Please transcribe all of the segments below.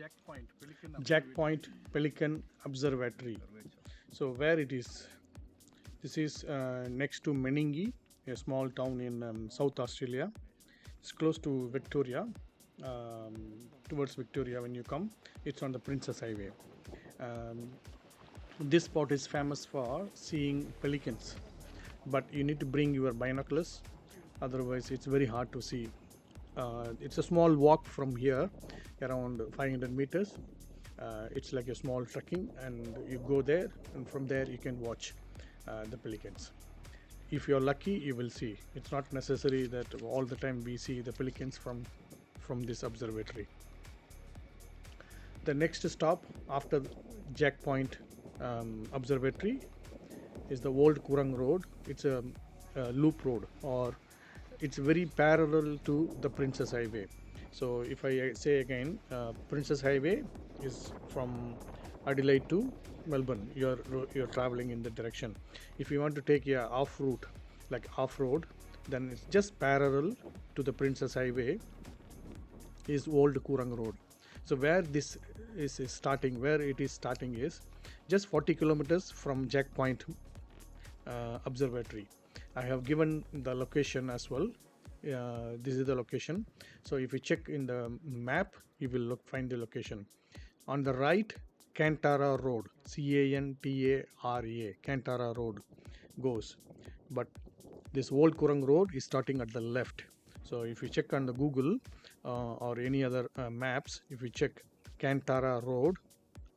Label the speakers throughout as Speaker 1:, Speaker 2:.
Speaker 1: Jack Point Pelican Observatory. So where it is? This is next to Meningi, a small town in South Australia. It's close to Victoria, um, towards Victoria when you come. It's on the Princess Highway. Um, this spot is famous for seeing pelicans, but you need to bring your binoculars, otherwise it's very hard to see. It's a small walk from here, around 500 meters. It's like a small trekking, and you go there, and from there you can watch the pelicans. If you're lucky, you will see. It's not necessary that all the time we see the pelicans from this observatory. The next stop after Jack Point Observatory is the Old Coorong Road. It's a loop road, or it's very parallel to the Princess Highway. So if I say again, Princess Highway is from Adelaide to Melbourne. You're traveling in the direction. If you want to take a off route, like off road, then it's just parallel to the Princess Highway is Old Coorong Road. So where this is starting, where it is starting is just 40 kilometers from Jack Point Observatory. I have given the location as well. This is the location. So if you check in the map, you will find the location. On the right, Cantara Road, Cantara, Cantara Road goes. But this Old Coorong Road is starting at the left. So if you check on the Google or any other maps, if you check Cantara Road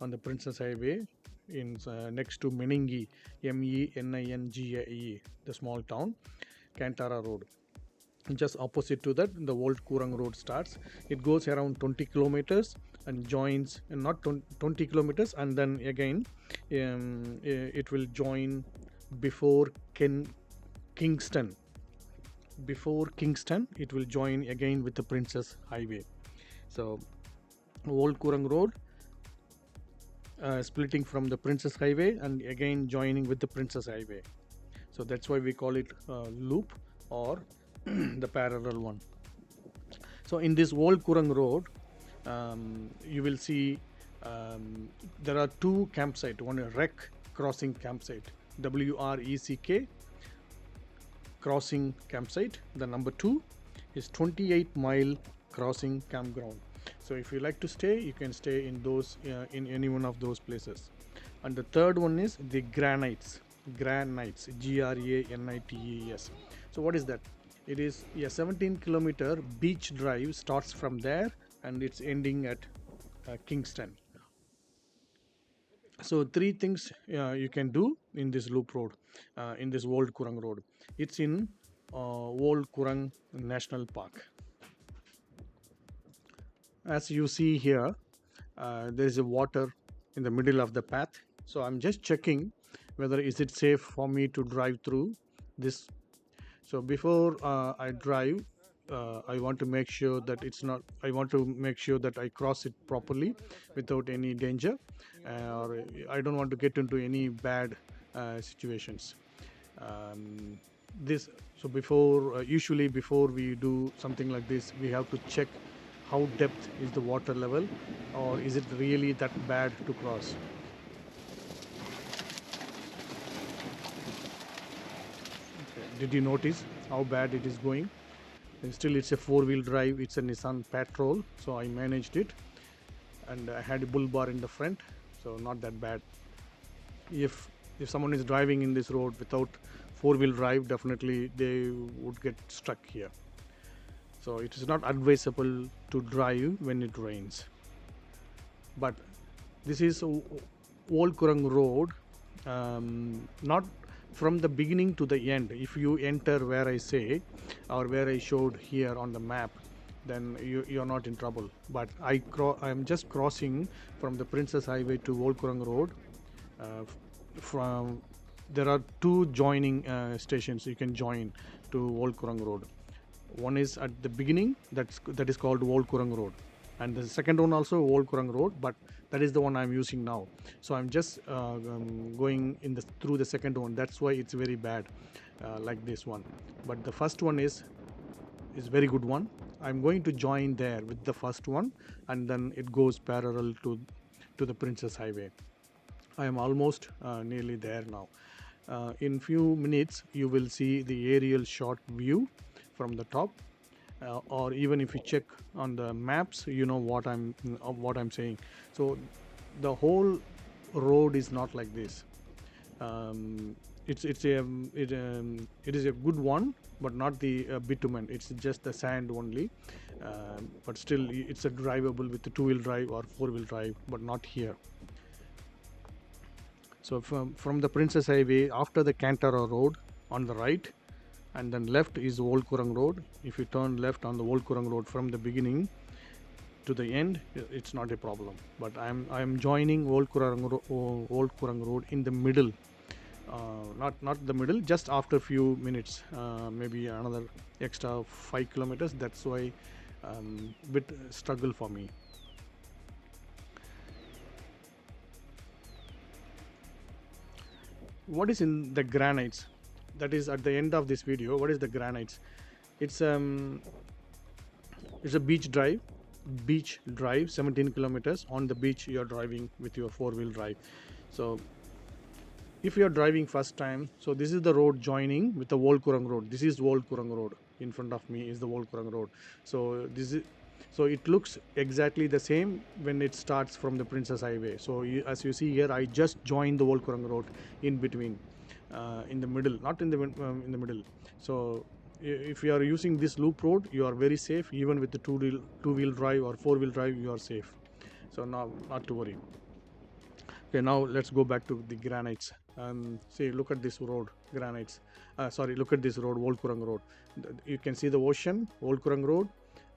Speaker 1: on the Princess Highway, in next to Meningi, Meningae, the small town, Cantara Road. Just opposite to that, the Old Coorong Road starts. It goes around 20 kilometers and joins, and not 20 kilometers, and then again it will join before Kingston. Before Kingston, it will join again with the Princess Highway. So Old Coorong Road splitting from the Princess Highway and again joining with the Princess Highway. So that's why we call it loop, or the parallel one. So in this Old Coorong Road, you will see there are two campsites. One is Wreck Crossing Campsite, WRECK Crossing Campsite. The number 2 is 28-mile Crossing Campground. So if you like to stay, you can stay in those in any one of those places. And the third one is the Granites, Granites, GRANITES. So what is that? It is a 17-kilometer beach drive, starts from there and it's ending at Kingston. So 3 things you can do in this loop road, in this Old Coorong Road. It's in Old Coorong National Park. As you see here, there is a water in the middle of the path. So I'm just checking whether is it safe for me to drive through this. So before I drive, I want to make sure that I want to make sure that I cross it properly without any danger, or I don't want to get into any bad situations. Usually before we do something like this, we have to check how depth is the water level, or is it really that bad to cross. Okay. Did you notice how bad it is going? And still it's a 4-wheel drive, it's a Nissan Patrol, so I managed it, and I had a bull bar in the front, so not that bad. If someone is driving in this road without 4-wheel drive, definitely they would get stuck here. So it is not advisable to drive when it rains. But this is Old Coorong Road, not from the beginning to the end. If you enter where I say, or where I showed here on the map, then you're not in trouble. But I'm just crossing from the Princess Highway to Old Coorong Road. There are 2 joining stations you can join to Old Coorong Road. One is at the beginning, that is called Old Coorong Road, and the second one also Old Coorong Road, but that is the one I'm using now. So I'm just going through the second one. That's why it's very bad, like this one. But the first one is is very good one. I'm going to join there with the first one, and then it goes parallel to the Princess Highway. I am almost nearly there now. In few minutes, you will see the aerial shot view from the top, or even if you check on the maps, you know what I'm saying. So the whole road is not like this. Um, it is a good one, but not the bitumen. It's just the sand only. But still, it's a drivable with the two-wheel drive or four-wheel drive, but not here. So from the Princess Highway, after the Kantara Road on the right, and then left is Old Coorong Road. If you turn left on the Old Coorong Road from the beginning to the end, it's not a problem. But I'm joining Old Coorong Road in the middle, not the middle, just after few minutes, maybe another extra 5 kilometers. That's why bit struggle for me. What is in the granites? That is at the end of this video. What is the granites? It's um it's a beach drive, 17 kilometers on the beach. You are driving with your four-wheel drive. So if you are driving first time, so this is the road joining with the Old Coorong Road. This is Old Coorong Road. In front of me is the Old Coorong Road. So this is, so it looks exactly the same when it starts from the Princess Highway. So as you see here, I just joined the Old Coorong Road in between, in the middle, not in the middle. So if you are using this loop road, you are very safe. Even with the two-wheel drive or four-wheel drive, you are safe. So now, not to worry. Okay, now let's go back to the granites. See, look at this road, granites. Sorry, look at this road, Old Coorong Road. You can see the ocean, Old Coorong Road,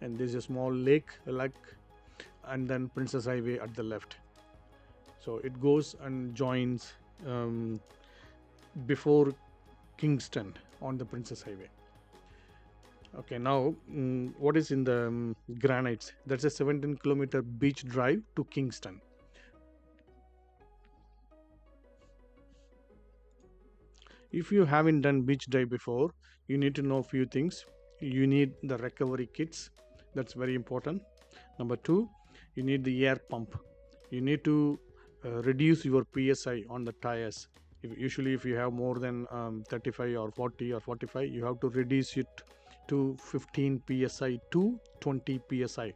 Speaker 1: and there's a small lake, and then Princess Highway at the left. So it goes and joins before Kingston on the Princess Highway. Okay, now what is in the granites? That's a 17-kilometer beach drive to Kingston. If you haven't done beach dive before, you need to know a few things. You need the recovery kits, that's very important. Number two, you need the air pump. You need to reduce your psi on the tires. Usually if you have more than 35 or 40 or 45, you have to reduce it to 15 psi to 20 psi.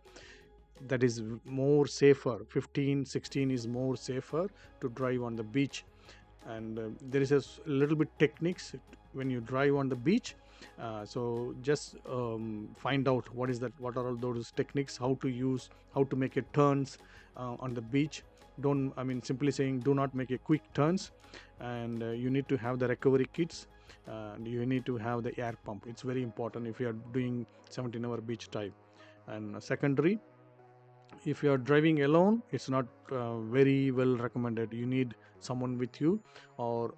Speaker 1: That is more safer. 15, 16 is more safer to drive on the beach. And there is a little bit techniques when you drive on the beach. So just find out what are all those techniques, how to use, how to make a turns on the beach. Don't, I mean, simply saying do not make a quick turns. And you need to have the recovery kits, and you need to have the air pump. It's very important if you are doing 17-hour beach dive. And secondary, if you are driving alone, it's not very well recommended. You need someone with you, or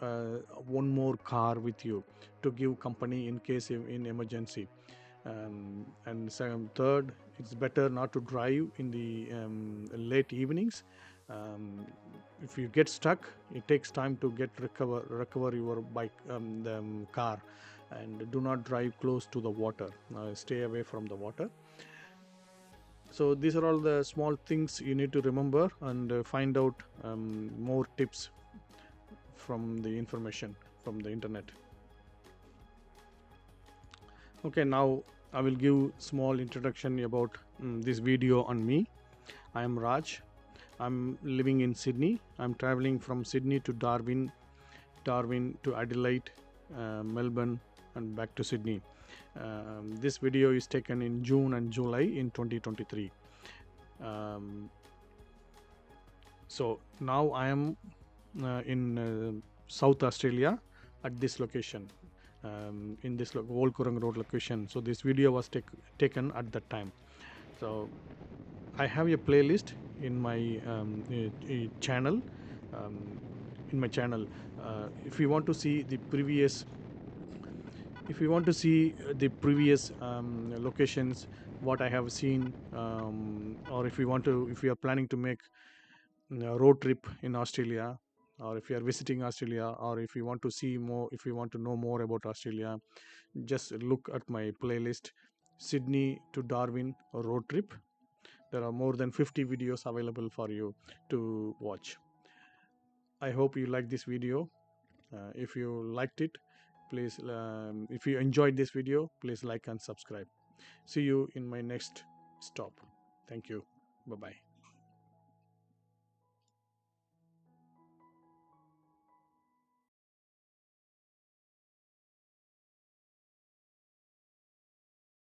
Speaker 1: one more car with you to give company in case in emergency. And third, it's better not to drive in the late evenings. If you get stuck, it takes time to recover your bike, the car. And do not drive close to the water. Stay away from the water. So these are all the small things you need to remember, and find out more tips from the information from the internet. Okay, now I will give small introduction about this video on me. I am Raj. I'm living in Sydney. I'm traveling from Sydney to Darwin to Adelaide, Melbourne, and back to Sydney. This video is taken in June and July in 2023. So now I am in South Australia at this location, in this Old Coorong Road location. So this video was taken at that time. So I have a playlist in my channel. If you want to see the previous locations, what I have seen, or if you are planning to make a road trip in Australia, or if you are visiting Australia, or if you want to know more about Australia, just look at my playlist. Sydney to Darwin road trip. There are more than 50 videos available for you to watch. I hope you like this video. If you liked it, please, if you enjoyed this video, please like and subscribe. See you in my next stop. Thank you. Bye bye.